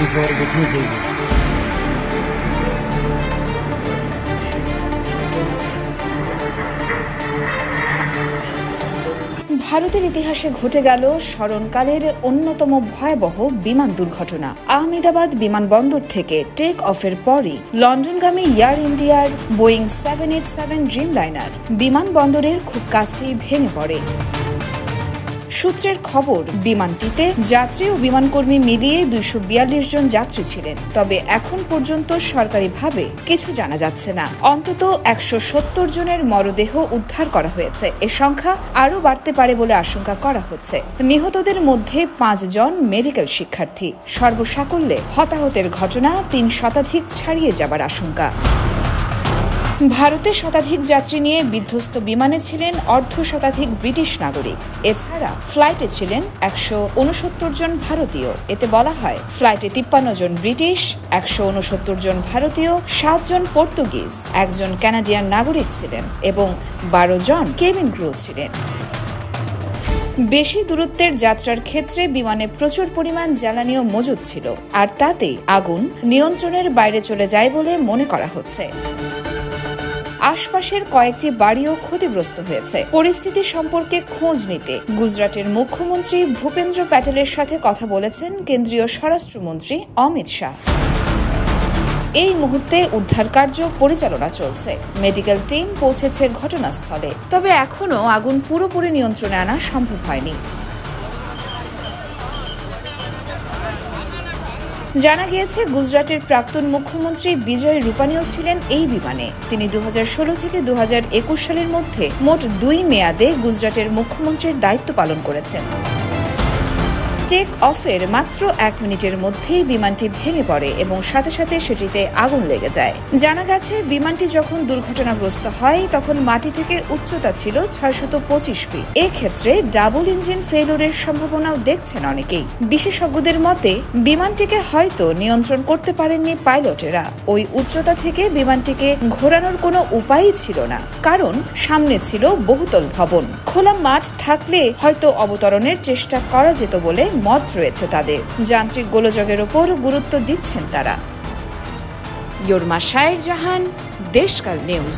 বিষয়ে দেখিয়ে যাইব। ভারতের ইতিহাসে ঘটে গেল স্মরণকালের অন্যতম ভয়াবহ বিমান দুর্ঘটনা। আহমেদাবাদ বিমানবন্দর থেকে টেক অফের পরই লন্ডনগামী এয়ার ইন্ডিয়ার বোয়িং 787 ড্রিমলাইনার বিমানবন্দরের খুব কাছেই ভেঙে পড়ে। সূত্রের খবর, বিমানটিতে যাত্রী ও বিমানকর্মী মিলিয়ে 242 জন যাত্রী ছিলেন। তবে এখন পর্যন্ত সরকারিভাবে কিছু জানা যাচ্ছে না। অন্তত 170 জনের মরদেহ উদ্ধার করা হয়েছে। এ সংখ্যা আরও বাড়তে পারে বলে আশঙ্কা করা হচ্ছে। নিহতদের মধ্যে 5 জন মেডিকেল শিক্ষার্থী। সর্বসাকুল্যে হতাহতের ঘটনা 3 শতাধিক ছাড়িয়ে যাবার আশঙ্কা। ভারতে শতাধিক যাত্রী নিয়ে বিধ্বস্ত বিমানে ছিলেন অর্ধশতাধিক ব্রিটিশ নাগরিক। এছাড়া ফ্লাইটে ছিলেন 169 জন ভারতীয়। এতে বলা হয়, ফ্লাইটে 53 জন ব্রিটিশ, 169 জন ভারতীয়, 7 জন পর্তুগিজ, 1 জন কানাডিয়ান নাগরিক ছিলেন এবং 12 জন কেবিন ক্রু ছিলেন। বেশি দূরত্বের যাত্রার ক্ষেত্রে বিমানে প্রচুর পরিমাণ জ্বালানিও মজুদ ছিল, আর তাতে আগুন নিয়ন্ত্রণের বাইরে চলে যায় বলে মনে করা হচ্ছে। আশপাশের কয়েকটি বাড়িও ক্ষতিগ্রস্ত হয়েছে। পরিস্থিতি সম্পর্কে খোঁজ নিতে গুজরাটের মুখ্যমন্ত্রী ভূপেন্দ্র প্যাটেলের সাথে কথা বলেছেন কেন্দ্রীয় স্বরাষ্ট্রমন্ত্রী অমিত শাহ। এই মুহূর্তে উদ্ধার কার্য পরিচালনা চলছে। মেডিকেল টিম পৌঁছেছে ঘটনাস্থলে। তবে এখনও আগুন পুরোপুরি নিয়ন্ত্রণে আনা সম্ভব হয়নি। জানা গিয়েছে, গুজরাটের প্রাক্তন মুখ্যমন্ত্রী বিজয় রূপানীও ছিলেন এই বিমানে। তিনি 2016 থেকে 2021 সালের মধ্যে মোট 2 মেয়াদে গুজরাটের মুখ্যমন্ত্রীর দায়িত্ব পালন করেছেন। টেক অফের মাত্র 1 মিনিটের মধ্যেই বিমানটি ভেঙে পড়ে এবং সাথে সাথে সেটিতে আগুন লেগে যায়। জানা গেছে, বিমানটি যখন দুর্ঘটনাগ্রস্ত হয় তখন মাটি থেকে উচ্চতা ছিল 625 ফিট। এক্ষেত্রে ডাবল ইঞ্জিন ফেইলিউরের সম্ভাবনাও দেখছেন অনেকেই। বিশেষজ্ঞদের মতে, বিমানটিকে হয়তো নিয়ন্ত্রণ করতে পারেননি পাইলটেরা। ওই উচ্চতা থেকে বিমানটিকে ঘোরানোর কোনো উপায়ই ছিল না, কারণ সামনে ছিল বহুতল ভবন। খোলা মাঠ থাকলে হয়তো অবতরণের চেষ্টা করা যেত বলে মত রয়েছে তাদের। যান্ত্রিক গোলযোগের ওপর গুরুত্ব দিচ্ছেন তারা। ইয়র্মা শায়ের জাহান, দেশকাল নিউজ।